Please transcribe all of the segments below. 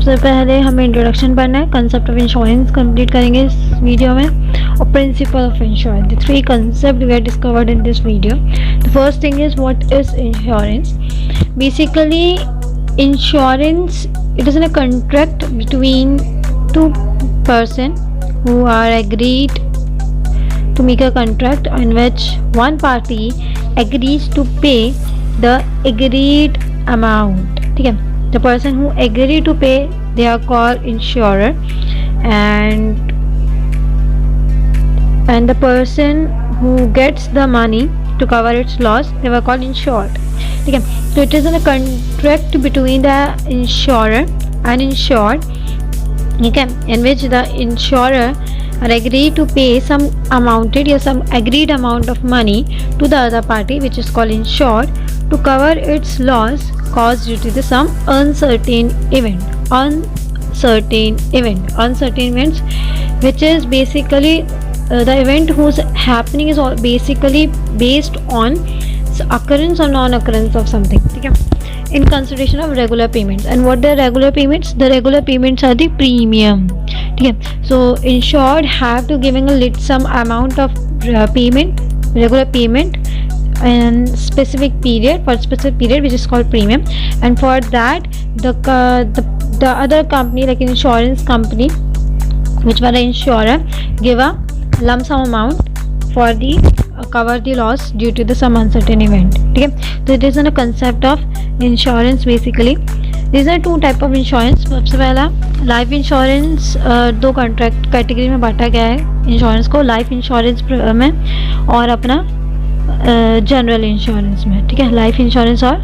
सबसे पहले हमें इंट्रोडक्शन पढ़ना है, कंसेप्ट ऑफ इंश्योरेंस कंप्लीट करेंगे इस वीडियो में, और principle of insurance. The three concept we are discovered in this video. The first thing is what is insurance. Basically insurance, it is a contract between two person who are agreed to make a contract in which one party agrees to pay the agreed amount. ठीक है, the person who agree to pay, they are called insurer, and the person who gets the money to cover its loss, they were called insured. ठीक है, so it is a contract between the insurer and insured, ठीक है, in which the insurer are agree to pay some amounted या some agreed amount of money to the other party, which is called insured, to cover its loss caused due to the some uncertain event. Uncertain events, which is basically the event whose happening is all basically based on occurrence or non-occurrence of something. ठीक है, in consideration of regular payments. And what the regular payments? The regular payments are the premium. ठीक है, so insured have to giving a lit some amount of payment, regular payment, and specific period, for specific period, which is called premium. And for that the other company, like insurance company, which were the insurer, give a lump sum amount for the cover the loss due to the some uncertain event. ठीक है, तो it is a concept of insurance. Basically these are two type of insurance. सबसे पहला life insurance, दो contract category में बांटा गया है इंश्योरेंस को, लाइफ इंश्योरेंस में और अपना जनरल इंश्योरेंस में. ठीक है, लाइफ इंश्योरेंस और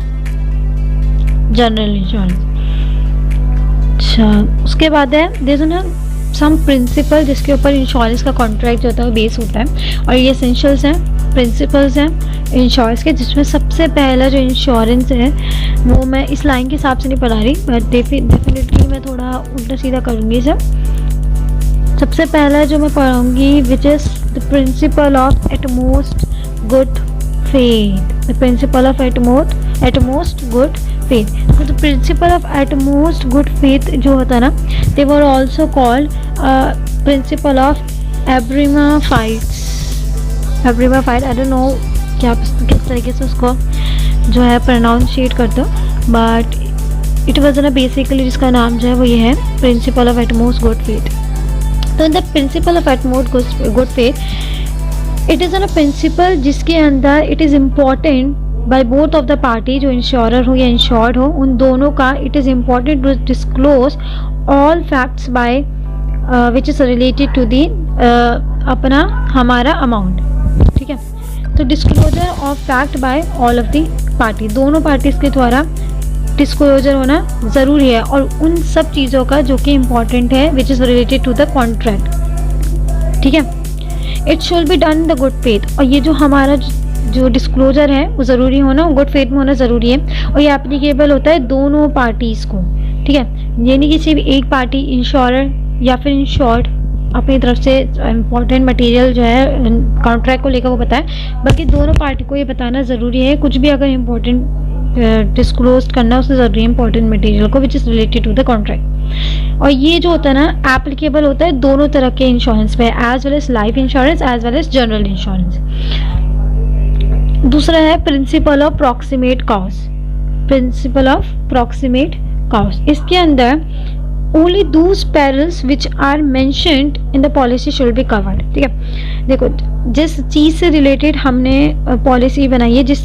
जनरल इंश्योरेंस. अच्छा, उसके बाद है देयर इज सम प्रिंसिपल जिसके ऊपर इंश्योरेंस का कॉन्ट्रैक्ट जो होता है वो बेस होता है, और ये एसेंशियल्स हैं, प्रिंसिपल्स हैं इंश्योरेंस के, जिसमें सबसे पहला जो इंश्योरेंस है वो मैं इस लाइन के हिसाब से नहीं पढ़ा रही, बट डेफिनेटली मैं थोड़ा उल्टा सीधा करूँगी सब. सबसे पहला जो मैं पढ़ूँगी which is the principle of utmost good faith. The principle of utmost good faith. तो the principle of utmost good faith जो होता है ना, they were also called principle of एब्रिमा फाइट्स. आई डोंट नो क्या किस तरीके से उसको जो है प्रोनाउंशिएट करते हो, बट इट वॉज ना बेसिकली जिसका नाम जो है वो ये है principle of utmost good faith. तो in the principle of utmost good faith, it is a principle जिसके अंदर it is important by both of the party, जो इंश्योरर हो या इंश्योर्ड हो, उन दोनों का it is important to disclose all facts by which is related to the अपना हमारा अमाउंट. ठीक है, तो disclosure of fact bye all of the party, दोनों पार्टीज के द्वारा डिस्क्लोजर होना ज़रूरी है, और उन सब चीज़ों का जो कि इम्पॉर्टेंट है which is related to the contract. ठीक है, it should be done the good faith, और ये जो हमारा जो डिस्क्लोजर है वो ज़रूरी होना, गुड फेथ में होना ज़रूरी है, और ये एप्लीकेबल होता है दोनों पार्टीज़ को. ठीक है, ये नहीं कि सिर्फ एक पार्टी इंश्योरर या फिर इंश्योर्ड अपनी तरफ से इम्पॉर्टेंट मटेरियल जो है कॉन्ट्रैक्ट को लेकर वो बताए, बल्कि दोनों पार्टी को ये बताना ज़रूरी है. कुछ भी अगर इम्पोर्टेंट डिस्क्लोज करना उससे ज़रूरी है इम्पोर्टेंट मटेरियल को which is related to the contract. और ये जो होता है ना एप्लीकेबल होता है दोनों तरह के इंश्योरेंस पे, as well as life insurance as well as general insurance. दूसरा है principle of proximate cause. Principle of proximate cause, इसके अंदर only those perils which are mentioned in the policy should be covered. ठीक है, देखो जिस चीज़ से रिलेटेड हमने पॉलिसी बनाई है, जिस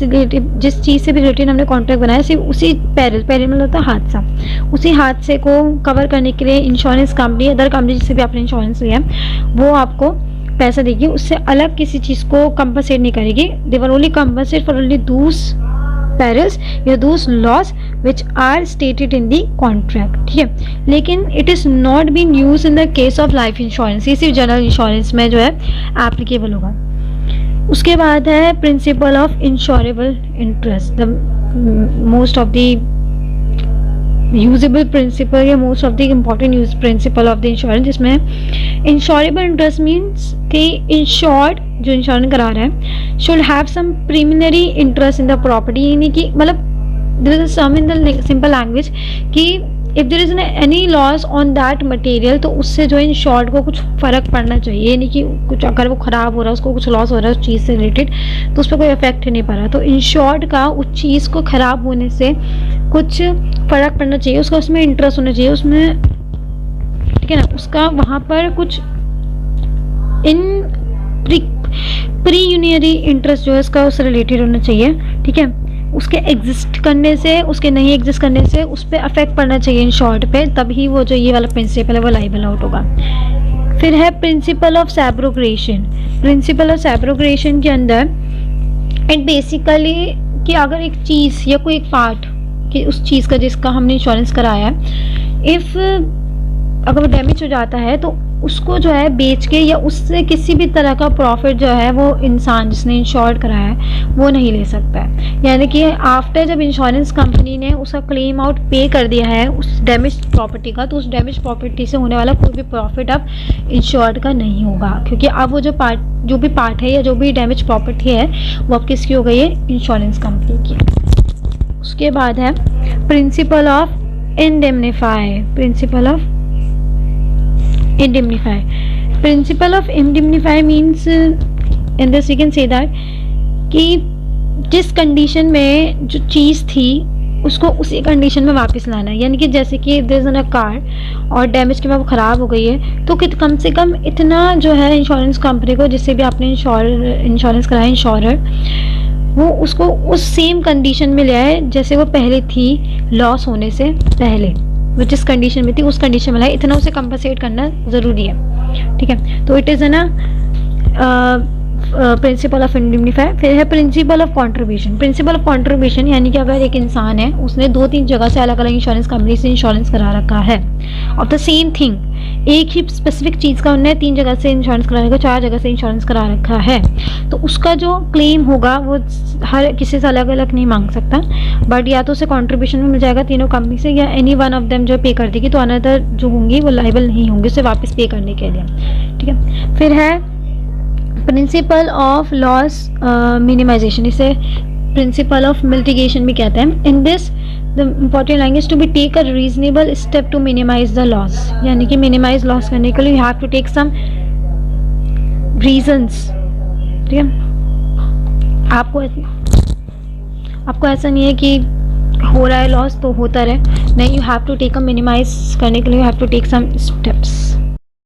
चीज़ से भी रिलेटेड हमने कॉन्ट्रैक्ट बनाया, सिर्फ उसी पेरिल मतलब होता है हादसा, उसी हादसे को कवर करने के लिए इंश्योरेंस कंपनी, अदर कंपनी जिससे भी आपने इंश्योरेंस लिया वो आपको पैसा देगी, उससे अलग किसी चीज़ को कंपनसेट नहीं करेगी. They were only compensate for only those perils या those laws which are stated in the contract. ठीक है, लेकिन it is not being used in the case of life insurance. ये सिर्फ जनरल इंश्योरेंस में जो है एप्लीकेबल होगा. उसके बाद है principle of insurable interest, the most of the usable principle या most of the important use principle of the insurance, जिसमें इंश्योरेबल इंटरेस्ट मीन्स कि इंश्योर्ड जो इंश्योरेंस करा रहा है should have some preliminary interest in the property, यानी कि मतलब this is some in the simple language कि if there is any loss on that material, तो उससे जो है इंश्योर्ड को कुछ फ़र्क पड़ना चाहिए। ये नहीं कि कुछ अगर वो ख़राब हो रहा है, उसको कुछ लॉस हो रहा है उस चीज़ से रिलेटेड, तो उस पर कोई इफेक्ट नहीं पड़ रहा। तो इंश्योर्ड का उस चीज़ को ख़राब होने से कुछ फ़र्क पड़ना चाहिए, उसका उसमें इंटरेस्ट होना चाहिए उसमें, ठीक है ना, उसका वहाँ पर कुछ इन प्री यूनियरी इंटरेस्ट जो है उसका उससे रिलेटेड होना चाहिए, ठीक है। उसके एग्जिस्ट करने से, उसके नहीं एग्जिस्ट करने से उस पर अफेक्ट पड़ना चाहिए इन शॉर्ट पे, तभी वो जो ये वाला प्रिंसिपल है वो लाइबल आउट होगा। फिर है प्रिंसिपल ऑफ सैब्रोगेशन। प्रिंसिपल ऑफ सैब्रोगेशन के अंदर इट बेसिकली कि अगर एक चीज़ या कोई एक पार्ट कि उस चीज़ का जिसका हमने इंश्योरेंस कराया है, इफ़ अगर वो डैमेज हो जाता है तो उसको जो है बेच के या उससे किसी भी तरह का प्रॉफिट जो है वो इंसान जिसने इंश्योर कराया है वो नहीं ले सकता है। यानी कि आफ्टर जब इंश्योरेंस कंपनी ने उसका क्लेम आउट पे कर दिया है उस डैमेज प्रॉपर्टी का, तो उस डैमेज प्रॉपर्टी से होने वाला कोई भी प्रॉफिट अब इंश्योर्ड का नहीं होगा, क्योंकि अब वो जो भी पार्ट है या जो भी डैमेज प्रॉपर्टी है वो अब किसकी हो गई है, इंश्योरेंस कंपनी की। उसके बाद है principle of indemnify. Principle of indemnify. Principle of indemnify means in this we can say that कि जिस कंडीशन में जो चीज़ थी उसको उसी कंडीशन में वापस लाना है। यानी कि जैसे कि देयर इज अ कार और डैमेज के बाद वो ख़राब हो गई है, तो कम से कम इतना जो है इंश्योरेंस कंपनी को, जिससे भी आपने इंश्योरेंस कराया इंश्योरर, वो उसको उस सेम कंडीशन में ले आए जैसे वो पहले थी, लॉस होने से पहले वो जिस कंडीशन में थी उस कंडीशन में लाए, इतना उसे कंपनसेट करना ज़रूरी है, ठीक है। तो इट इज़ है ना प्रिंसिपल ऑफ इंडेमनीफाई। फिर है principle of contribution. Principle of contribution यानी कि अगर एक इंसान है उसने 2-3 जगह से अलग अलग इंश्योरेंस कंपनी से इंश्योरेंस करा रखा है ऑफ द सेम थिंग, एक ही स्पेसिफिक चीज़ का उन्होंने 3 जगह से इंश्योरेंस करा रखा, 4 जगह से इंश्योरेंस करा रखा है, तो उसका जो क्लेम होगा वो हर किसी से अलग अलग नहीं मांग सकता, बट या तो उसे कंट्रीब्यूशन में मिल जाएगा तीनों कंपनी से, या एनी वन ऑफ देम जो पे कर देगी, तो अनदर जो होंगी वो लाइबल नहीं होंगे उसे वापस पे करने के लिए, ठीक है। फिर है प्रिंसिपल ऑफ लॉस मिनिमाइजेशन, इसे प्रिंसिपल ऑफ मिटिगेशन भी कहते हैं। In this the important language to be take a reasonable step to minimize the loss, यानी कि मिनिमाइज लॉस करने के लिए you have to take some reasons, ठीक है। आपको ऐसा नहीं है कि हो रहा है लॉस तो होता रहे, नहीं, you have to take a minimize करने के लिए you have to take some steps.